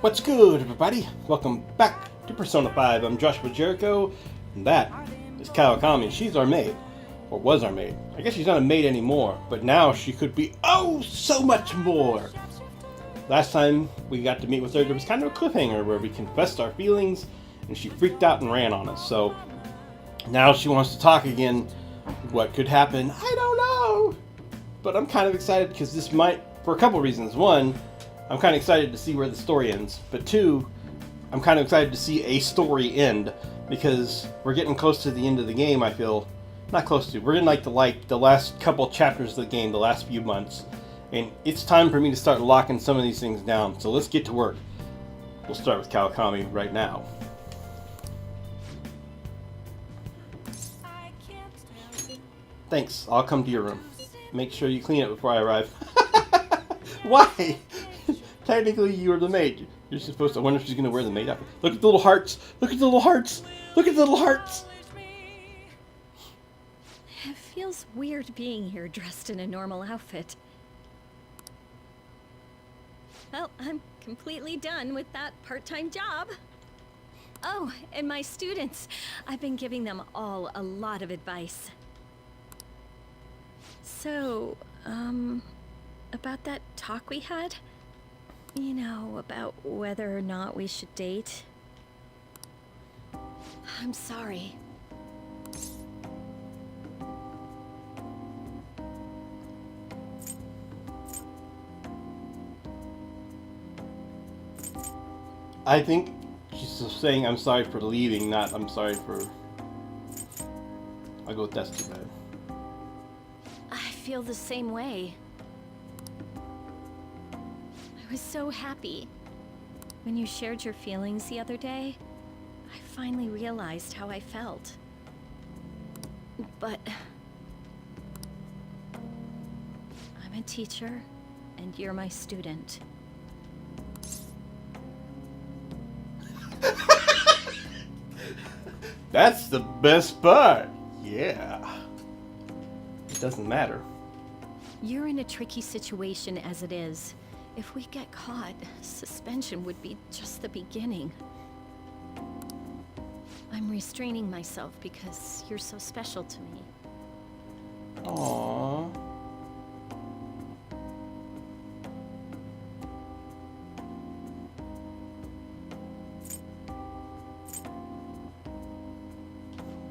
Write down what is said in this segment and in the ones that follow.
What's good, everybody? Welcome back to Persona 5. I'm Joshua Jericho, and that is Kawakami. She's our maid. Or was our maid. I guess she's not a maid anymore, but now she could be oh so much more! Last time we got to meet with her, there was kind of a cliffhanger where we confessed our feelings, and she freaked out and ran on us. So, now she wants to talk again. What could happen? I don't know! But I'm kind of excited because this might, for a couple reasons. One, I'm kind of excited to see where the story ends. But two, I'm kind of excited to see a story end because we're getting close to the end of the game, I feel. Not close to. We're in like the last couple chapters of the game, the last few months. And it's time for me to start locking some of these things down. So let's get to work. We'll start with Kawakami right now. Thanks. I'll come to your room. Make sure you clean it before I arrive. Why? Technically, you're the maid. You're supposed to. I wonder if she's going to wear the maid outfit. Look at the little hearts. Look at the little hearts. Look at the little hearts. It feels weird being here dressed in a normal outfit. Well, I'm completely done with that part-time job. Oh, and my students. I've been giving them all a lot of advice. So, about that talk we had? You know, about whether or not we should date. I'm sorry. I think she's saying I'm sorry for leaving, not I'm sorry for... I'll go with that's too bad. I feel the same way. I was so happy. When you shared your feelings the other day, I finally realized how I felt. But... I'm a teacher, and you're my student. That's the best part. Yeah. It doesn't matter. You're in a tricky situation as it is. If we get caught, suspension would be just the beginning. I'm restraining myself because you're so special to me. Aww.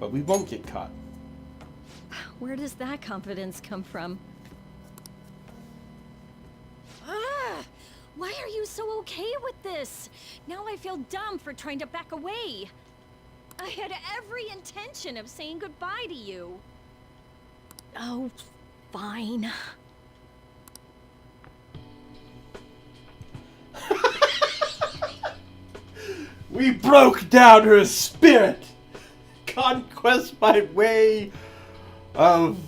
But we won't get caught. Where does that confidence come from? Ah! Why are you so okay with this? Now I feel dumb for trying to back away. I had every intention of saying goodbye to you. Oh, fine. We broke down her spirit! Conquest by way of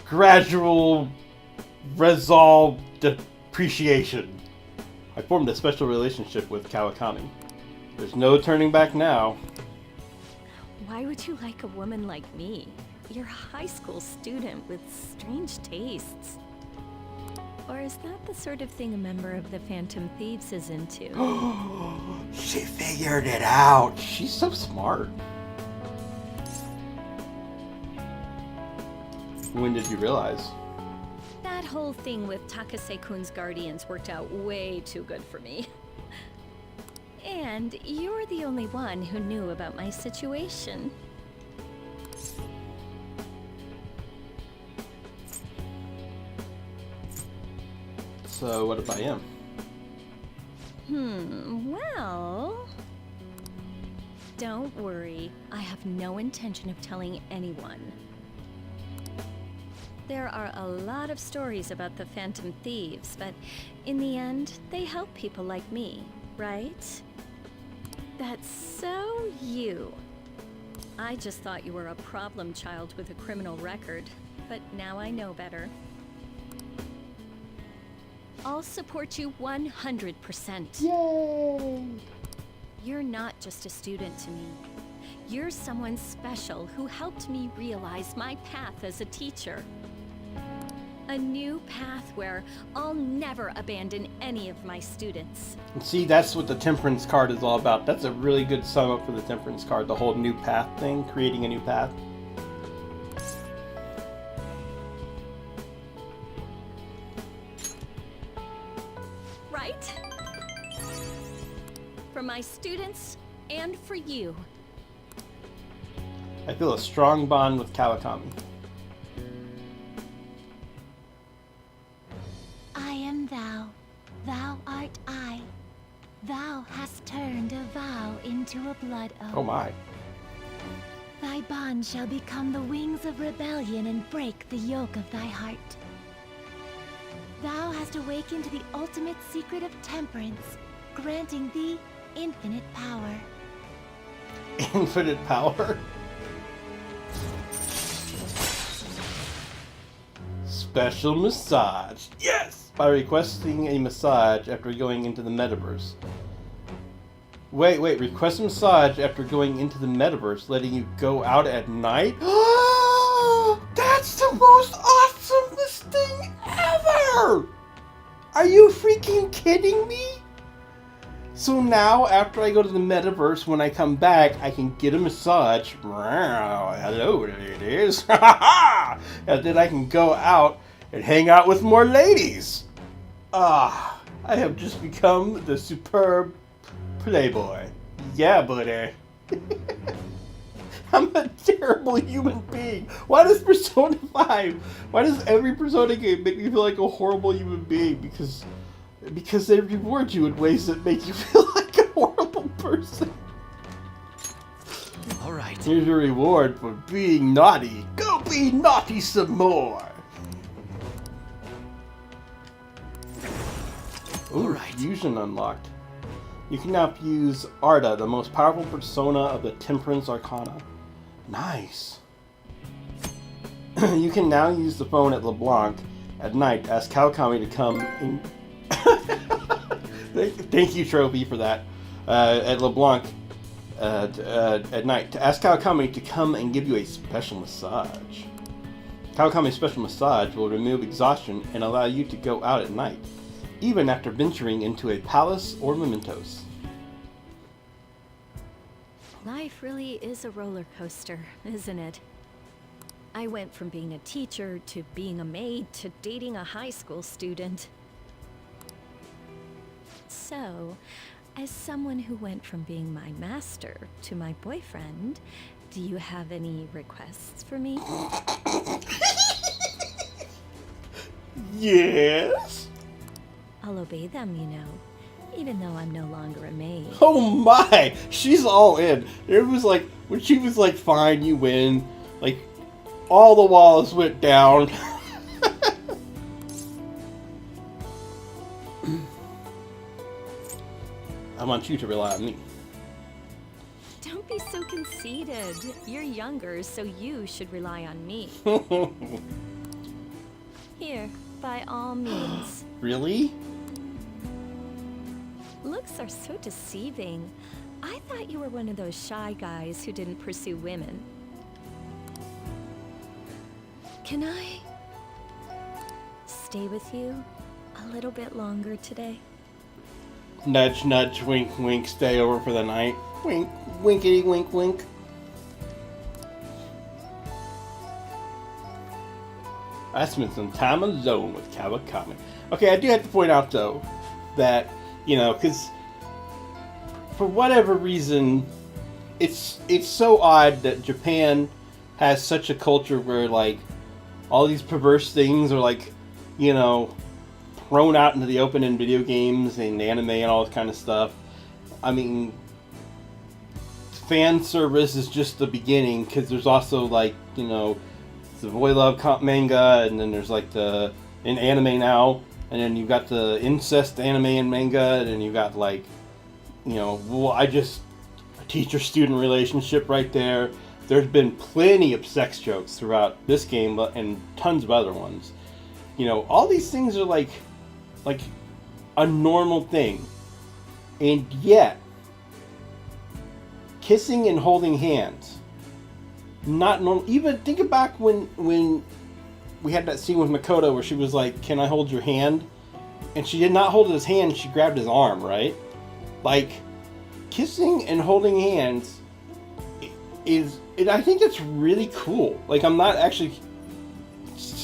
gradual resolved depreciation. I formed a special relationship with Kawakami. There's no turning back now. Why would you like a woman like me? You're a high school student with strange tastes. Or is that the sort of thing a member of the Phantom Thieves is into? She figured it out. She's so smart. When did you realize? That whole thing with Takase-kun's guardians worked out way too good for me. And you're the only one who knew about my situation. So what if I am? Well... Don't worry, I have no intention of telling anyone. There are a lot of stories about the Phantom Thieves, but in the end, they help people like me, right? That's so you. I just thought you were a problem child with a criminal record, but now I know better. I'll support you 100%. Yay! You're not just a student to me. You're someone special who helped me realize my path as a teacher. A new path where I'll never abandon any of my students. And see, that's what the Temperance card is all about. That's a really good sum up for the Temperance card, the whole new path thing, creating a new path. Right? For my students and for you. I feel a strong bond with Kawakami. I am thou, thou art I. Thou hast turned a vow into a blood oath. Oh my. Thy bond shall become the wings of rebellion and break the yoke of thy heart. Thou hast awakened to the ultimate secret of temperance, granting thee infinite power. Infinite power? Special massage. Yes! By requesting a massage after going into the metaverse. Wait, request a massage after going into the metaverse, letting you go out at night? That's the most awesomest thing ever! Are you freaking kidding me? So now, after I go to the metaverse, when I come back, I can get a massage. Hello, ladies. And then I can go out and hang out with more ladies. I have just become the superb playboy. Yeah, buddy. I'm a terrible human being. Why does Persona 5, why does every Persona game make me feel like a horrible human being? Because they reward you in ways that make you feel like a horrible person. Alright. Here's your reward for being naughty. Go be naughty some more. Ooh, Alright. Fusion unlocked. You can now fuse Arda, the most powerful persona of the Temperance Arcana. Nice. You can now use the phone at LeBlanc at night to ask Kawakami to come in. Thank you, Trophy, for that. At LeBlanc at night to ask Kawakami to come and give you a special massage. Kawakami's special massage will remove exhaustion and allow you to go out at night, even after venturing into a palace or mementos. Life really is a roller coaster, isn't it? I went from being a teacher to being a maid to dating a high school student. So, as someone who went from being my master to my boyfriend, do you have any requests for me? Yes? I'll obey them, you know, even though I'm no longer a maid. Oh my! She's all in. It was like, when she was like, fine, you win, like, all the walls went down. I want you to rely on me. Don't be so conceited. You're younger, so you should rely on me. Here, by all means. Really? Looks are so deceiving. I thought you were one of those shy guys who didn't pursue women. Can I stay with you a little bit longer today? Nudge, nudge, wink, wink, stay over for the night. Wink, winkety, wink, wink. I spent some time alone with Kawakami. Okay, I do have to point out, though, that, you know, because for whatever reason, it's so odd that Japan has such a culture where, like, all these perverse things are, like, you know, thrown out into the open in video games and anime and all this kind of stuff. I mean, fan service is just the beginning, because there's also, like, you know, the boy love manga, and then there's like the in anime now, and then you've got the incest anime and manga, and then you've got, like, you know, well, a teacher-student relationship right there. There's been plenty of sex jokes throughout this game and tons of other ones. You know, all these things are like a normal thing, and yet kissing and holding hands, not normal. Even think back when we had that scene with Makoto where she was like, "Can I hold your hand?" And she did not hold his hand, she grabbed his arm, right? Like, kissing and holding hands I think it's really cool. Like, I'm not actually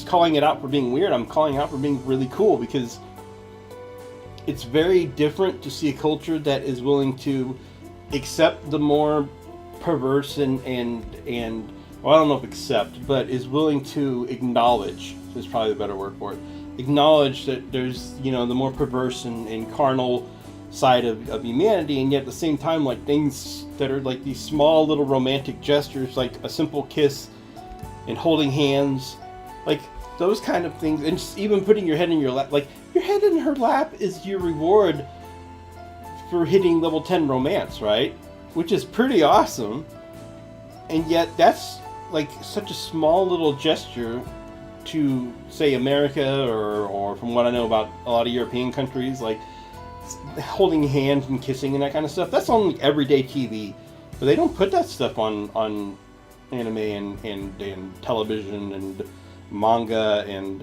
calling it out for being weird, I'm calling it out for being really cool, because it's very different to see a culture that is willing to accept the more perverse and well, I don't know if accept, but is willing to acknowledge, is probably the better word for it, acknowledge that there's, the more perverse and carnal side of humanity, and yet at the same time, like, things that are like these small little romantic gestures, like a simple kiss and holding hands, like those kind of things, and just even putting your head in your lap, like your head in her lap is your reward for hitting level 10 romance, right? Which is pretty awesome. And yet that's like such a small little gesture to, say, America, or from what I know about a lot of European countries, like holding hands and kissing and that kind of stuff. That's on like everyday TV, but they don't put that stuff on anime and television and manga, and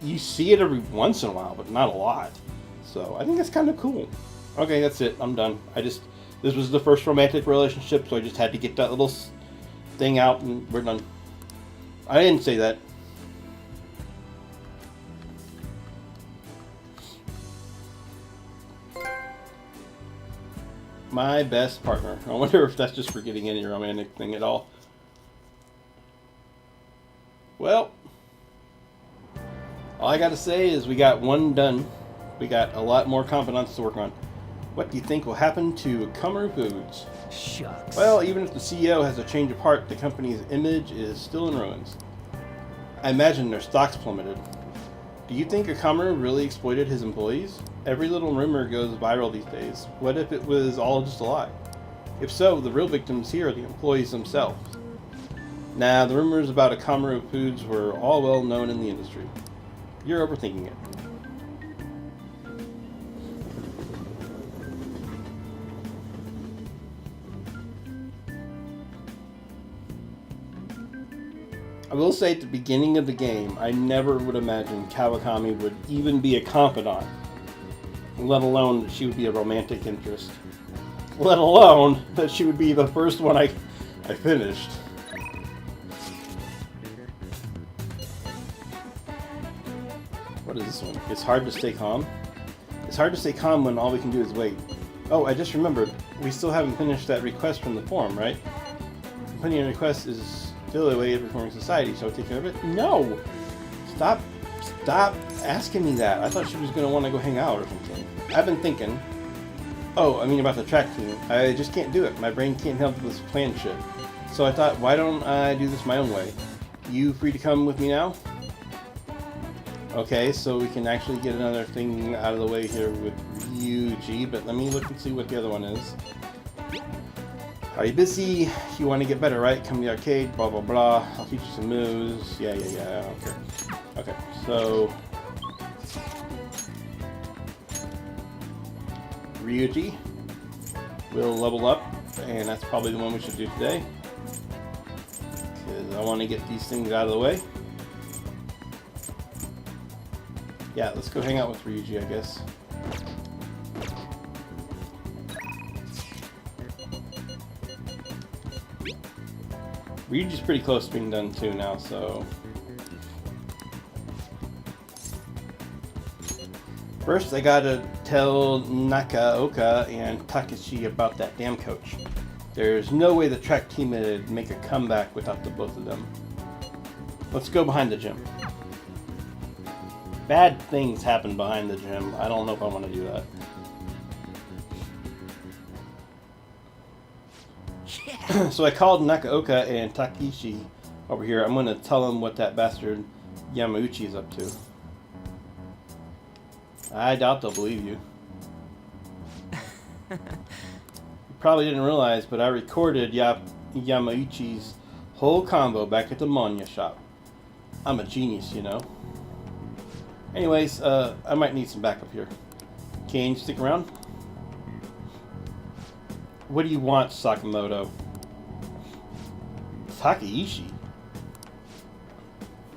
you see it every once in a while, but not a lot. So I think that's kind of cool. Okay, that's it. I'm done. This was the first romantic relationship, so I just had to get that little thing out, and we're done. I didn't say that. My best partner. I wonder if that's just for getting any romantic thing at all. Well, all I gotta say is we got one done. We got a lot more confidants to work on. What do you think will happen to Kamaru Foods? Shucks. Well, even if the CEO has a change of heart, the company's image is still in ruins. I imagine their stocks plummeted. Do you think Kamaru really exploited his employees? Every little rumor goes viral these days. What if it was all just a lie? If so, the real victims here are the employees themselves. Nah, the rumors about Kamaru Foods were all well known in the industry. You're overthinking it. I will say at the beginning of the game, I never would imagine Kawakami would even be a confidant, let alone that she would be a romantic interest, let alone that she would be the first one I finished. What is this one? It's hard to stay calm. It's hard to stay calm when all we can do is wait. Oh, I just remembered. We still haven't finished that request from the forum, right? Completing a request is still a way of reforming society, so take care of it? No! Stop asking me that. I thought she was going to want to go hang out or something. I've been thinking... Oh, I mean about the track team. I just can't do it. My brain can't help this plan shit. So I thought, why don't I do this my own way? You free to come with me now? Okay, so we can actually get another thing out of the way here with Ryuji, but let me look and see what the other one is. Are you busy? You want to get better, right? Come to the arcade, blah blah blah. I'll teach you some moves. Yeah, I don't care. Okay, so... Ryuji will level up, and that's probably the one we should do today. Because I want to get these things out of the way. Yeah, let's go hang out with Ryuji, I guess. Ryuji's pretty close to being done too now, so... First, I gotta tell Nakaoka and Takeshi about that damn coach. There's no way the track team would make a comeback without the both of them. Let's go behind the gym. Bad things happen behind the gym. I don't know if I want to do that. Yeah. So I called Nakaoka and Takeshi over here. I'm going to tell them what that bastard Yamauchi is up to. I doubt they'll believe you. You probably didn't realize, but I recorded Yamauchi's whole combo back at the Monya shop. I'm a genius, you know. Anyways, I might need some backup here. Can you stick around? What do you want, Sakamoto? Takeishi?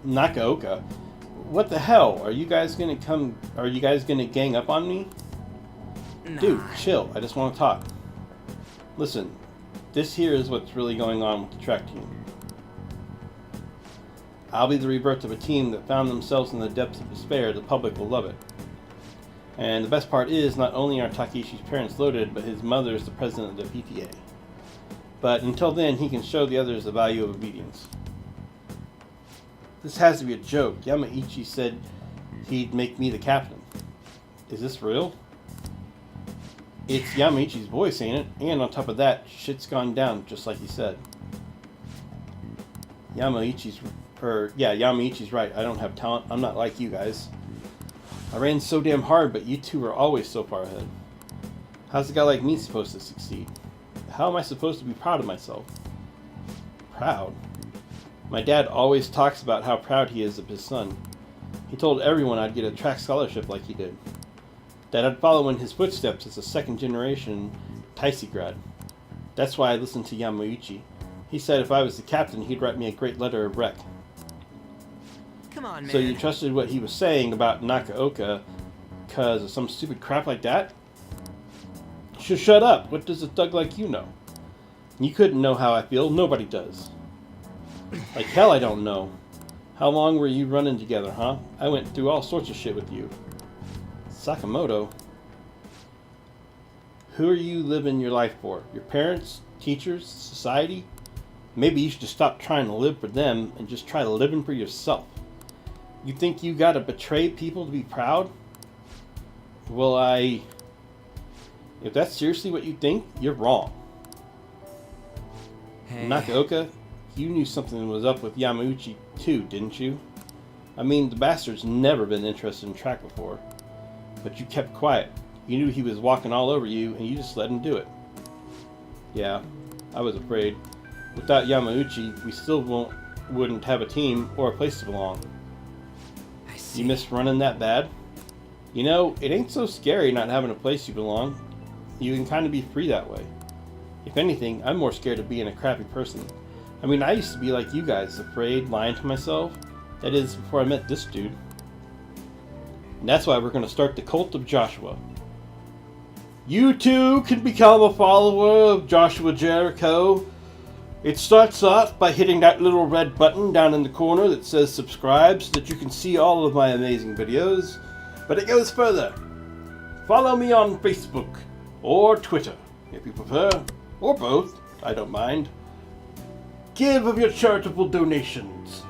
Nakaoka. What the hell? Are you guys gonna gang up on me? Nah. Dude, chill. I just want to talk. Listen, this here is what's really going on with the track team. I'll be the rebirth of a team that found themselves in the depths of despair. The public will love it. And the best part is, not only are Takeshi's parents loaded, but his mother is the president of the PTA. But until then, he can show the others the value of obedience. This has to be a joke. Yamaichi said he'd make me the captain. Is this real? It's Yamaichi's voice, ain't it? And on top of that, shit's gone down, just like he said. Yamaichi's right. I don't have talent. I'm not like you guys. I ran so damn hard, but you two are always so far ahead. How's a guy like me supposed to succeed? How am I supposed to be proud of myself? Proud? My dad always talks about how proud he is of his son. He told everyone I'd get a track scholarship like he did. That I'd follow in his footsteps as a second-generation Taisi grad. That's why I listened to Yamaichi. He said if I was the captain, he'd write me a great letter of rec. Come on, man. So you trusted what he was saying about Nakaoka because of some stupid crap like that? Shut up. What does a thug like you know? You couldn't know how I feel. Nobody does. Like hell I don't know. How long were you running together, huh? I went through all sorts of shit with you. Sakamoto? Who are you living your life for? Your parents? Teachers? Society? Maybe you should just stop trying to live for them and just try living for yourself. You think you gotta betray people to be proud? Well, if that's seriously what you think, you're wrong. Hey. Nakaoka, you knew something was up with Yamauchi too, didn't you? I mean, the bastard's never been interested in track before. But you kept quiet. You knew he was walking all over you, and you just let him do it. Yeah, I was afraid. Without Yamauchi, we still wouldn't have a team or a place to belong. I see. You miss running that bad? You know, it ain't so scary not having a place you belong. You can kind of be free that way. If anything, I'm more scared of being a crappy person. I mean, I used to be like you guys, afraid, lying to myself. That is, before I met this dude. And that's why we're going to start the Cult of Joshua. You too can become a follower of Joshua Jericho. It starts off by hitting that little red button down in the corner that says subscribe so that you can see all of my amazing videos. But it goes further. Follow me on Facebook or Twitter if you prefer, or both, I don't mind. Give of your charitable donations.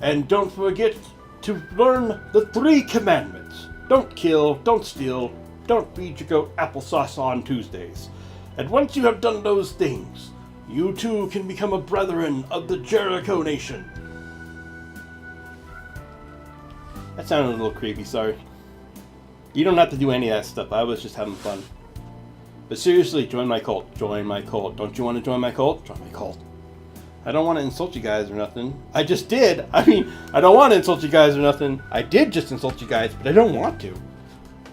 And don't forget to learn the 3 commandments. Don't kill, don't steal, don't feed your goat applesauce on Tuesdays. And once you have done those things, you too can become a brethren of the Jericho Nation. That sounded a little creepy, sorry. You don't have to do any of that stuff, I was just having fun. But seriously, join my cult. Join my cult. Don't you want to join my cult? Join my cult. I don't want to insult you guys or nothing. I just did. I mean, I don't want to insult you guys or nothing. I did just insult you guys, but I don't want to.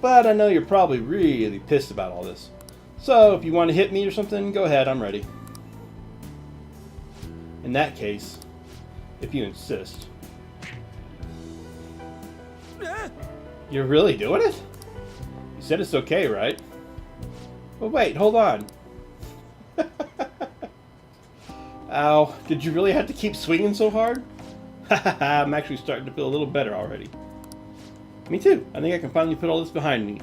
But I know you're probably really pissed about all this. So if you want to hit me or something, go ahead, I'm ready. In that case, if you insist. You're really doing it? You said it's okay, right? Well, wait, hold on. Ow, did you really have to keep swinging so hard? I'm actually starting to feel a little better already. Me too. I think I can finally put all this behind me.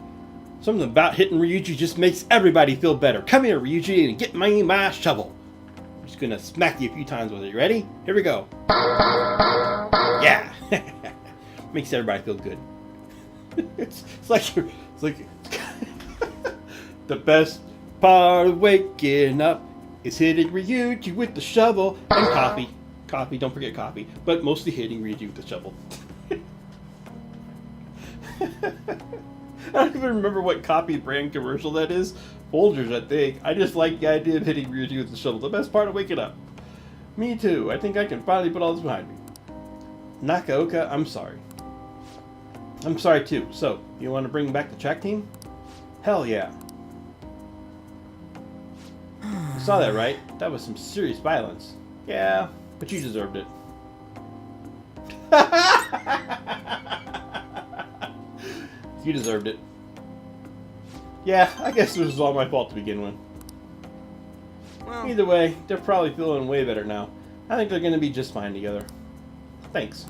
Something about hitting Ryuji just makes everybody feel better. Come here, Ryuji, and get my shovel. I'm just gonna smack you a few times with it. You ready? Here we go. Yeah. Makes everybody feel good. It's like the best part of waking up is hitting Ryuji with the shovel and coffee. Coffee, don't forget coffee. But mostly hitting Ryuji with the shovel. I don't even remember what coffee brand commercial that is. Folgers, I think. I just like the idea of hitting Ryuji with the shovel. The best part of waking up. Me too. I think I can finally put all this behind me. Nakaoka, I'm sorry. I'm sorry too. So, you want to bring back the track team? Hell yeah. You saw that, right? That was some serious violence. Yeah, but you deserved it. You deserved it. Yeah, I guess this was all my fault to begin with. Well, Either way, they're probably feeling way better now. I think they're going to be just fine together. Thanks.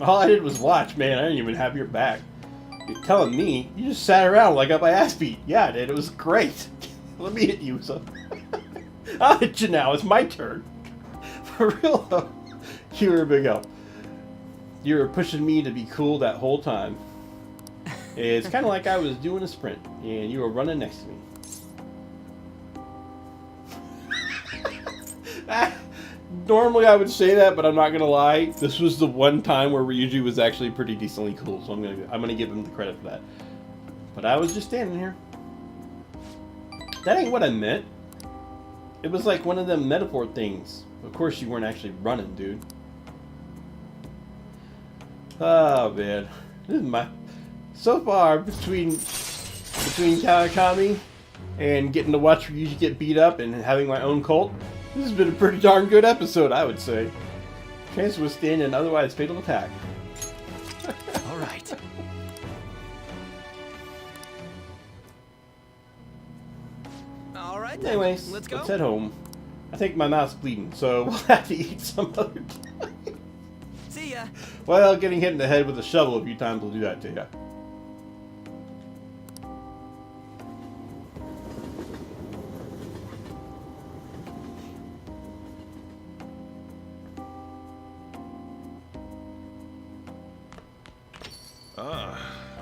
All I did was watch, man. I didn't even have your back. You're telling me you just sat around like got my ass beat. Yeah, I did. It was great. Let me hit you, so. I'll hit you now. It's my turn. For real, though. You were a big help. You were pushing me to be cool that whole time. It's kind of like I was doing a sprint, and you were running next to me. Normally I would say that, but I'm not gonna lie. This was the one time where Ryuji was actually pretty decently cool, so I'm gonna give him the credit for that. But I was just standing here. That ain't what I meant. It was like one of them metaphor things. Of course you weren't actually running, dude. Oh man, this is my. So far between Kawakami and getting to watch Ryuji get beat up and having my own cult. This has been a pretty darn good episode, I would say. Chance to withstand an otherwise fatal attack. all right. All right. Then. Anyways, let's go. let's head home. I think my mouth's bleeding, so we'll have to eat some other time. See ya. Well, getting hit in the head with a shovel a few times will do that to you.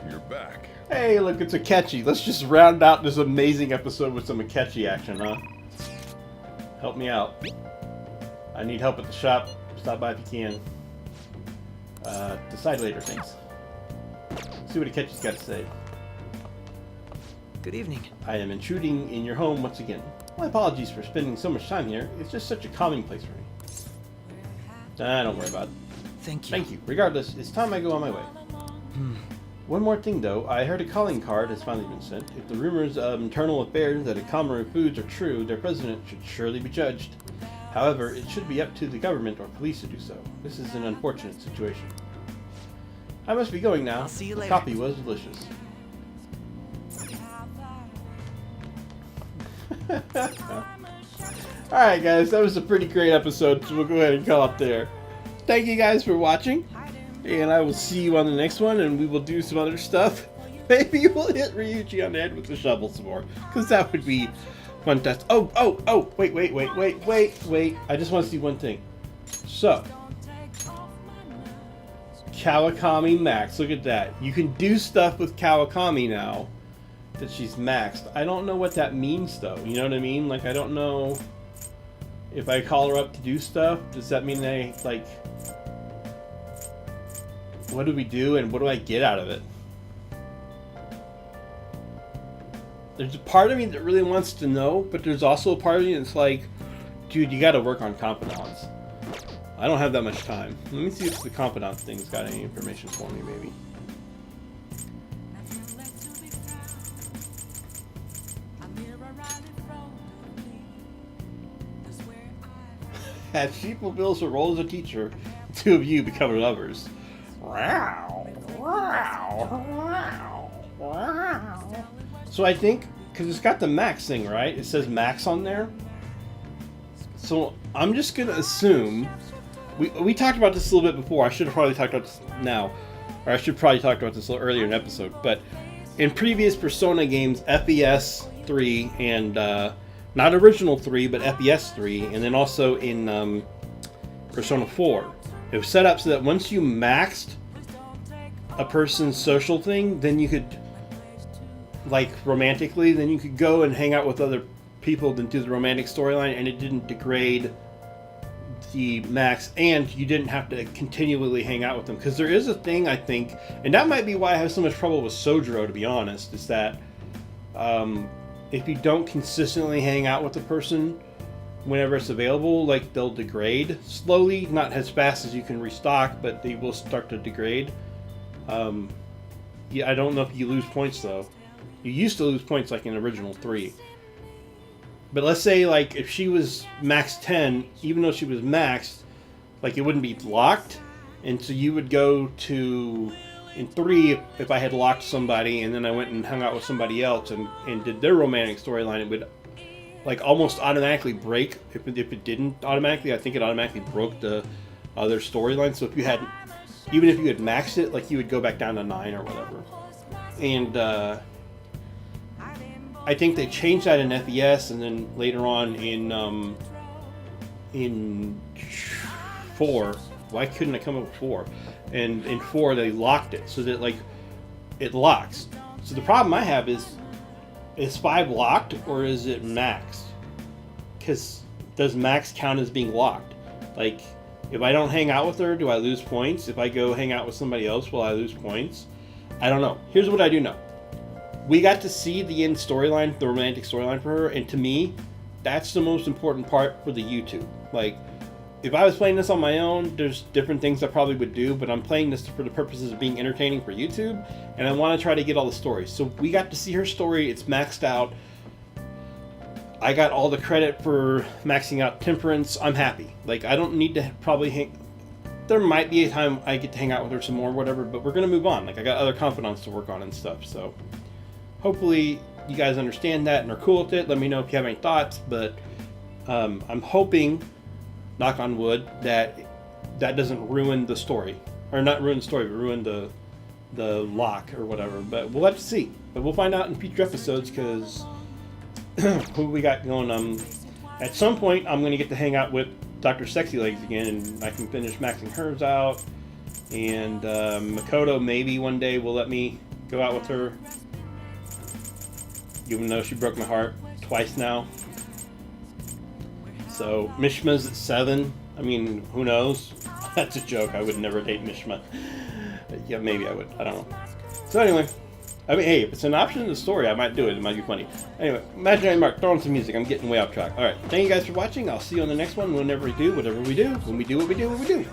You're back. Hey, look, it's Akechi. Let's just round out this amazing episode with some Akechi action, huh? Help me out. I need help at the shop. Stop by if you can. Decide later, thanks. See what Akechi's got to say. Good evening. I am intruding in your home once again. My apologies for spending so much time here. It's just such a calming place for me. Don't worry about it. Thank you. Thank you. Regardless, it's time I go on my way. One more thing, though. I heard a calling card has finally been sent. If the rumors of internal affairs at Akamaru Foods are true, their president should surely be judged. However, it should be up to the government or police to do so. This is an unfortunate situation. I must be going now. I'll see you The later. coffee was delicious. Alright guys, that was a pretty great episode, so we'll go ahead and call it there. Thank you guys for watching, and I will see you on the next one, and we will do some other stuff. Maybe we'll hit Ryuji on the head with the shovel some more, because that would be fantastic. Oh, wait. I just want to see one thing. So, Kawakami Max, look at that. You can do stuff with Kawakami now that she's maxed. I don't know what that means though, you know what I mean? Like, I don't know if I call her up to do stuff, does that mean what do we do and what do I get out of it? There's a part of me that really wants to know, but there's also a part of me that's like, dude, you gotta work on confidants. I don't have that much time. Let me see if the confidant thing's got any information for me, maybe. As she fulfills her role as a teacher, the two of you become lovers. So I think, because it's got the max thing, right? It says max on there. So I'm just going to assume... We talked about this a little bit before. I should have probably talked about this now. Or I should probably talk about this a little earlier in the episode. But in previous Persona games, FES 3 and... not original 3, but FES 3, and then also in Persona 4. It was set up so that once you maxed a person's social thing, then you could, like romantically, then you could go and hang out with other people and do the romantic storyline, and it didn't degrade the max, and you didn't have to continually hang out with them. Because there is a thing, I think, and that might be why I have so much trouble with Sojiro, to be honest, is that if you don't consistently hang out with the person whenever it's available, like, they'll degrade slowly, not as fast as you can restock, but they will start to degrade. Yeah, I don't know if you lose points though. You used to lose points like in original 3. But let's say, like, if she was max 10, even though she was maxed, like, it wouldn't be locked, and so you would go to in 3, if I had locked somebody and then I went and hung out with somebody else and did their romantic storyline, it would like almost automatically break. If it didn't automatically, I think it automatically broke the other storyline. So if you had, even if you had maxed it, like you would go back down to 9 or whatever. And I think they changed that in FES, and then later on in 4. Why couldn't I come up with 4? And in 4 they locked it so that like it locks. So the problem I have is 5 locked or is it maxed? Because does max count as being locked? Like if I don't hang out with her, do I lose points? If I go hang out with somebody else, will I lose points? I don't know. Here's what I do know. We got to see the end storyline, the romantic storyline for her, and to me, that's the most important part for the YouTube. Like, if I was playing this on my own, there's different things I probably would do, but I'm playing this for the purposes of being entertaining for YouTube, and I want to try to get all the stories. So we got to see her story, it's maxed out. I got all the credit for maxing out Temperance, I'm happy. Like, I don't need to probably hang... There might be a time I get to hang out with her some more, whatever, but we're going to move on. Like, I got other confidants to work on and stuff, so... Hopefully you guys understand that and are cool with it. Let me know if you have any thoughts, but I'm hoping, knock on wood, that doesn't ruin the story. Or not ruin the story, but ruin the lock or whatever. But we'll have to see. But we'll find out in future episodes, because who we got going. At some point, I'm going to get to hang out with Dr. Sexy Legs again, and I can finish maxing hers out. And Makoto maybe one day will let me go out with her. Even though she broke my heart twice now. So, Mishma's at 7. I mean, who knows? That's a joke. I would never date Mishma. Yeah, maybe I would. I don't know. So anyway. I mean, hey, if it's an option in the story, I might do it. It might be funny. Anyway, Imaginary Mark, throw on some music. I'm getting way off track. Alright, thank you guys for watching. I'll see you on the next one whenever we do whatever we do. When we do what we do, what we do.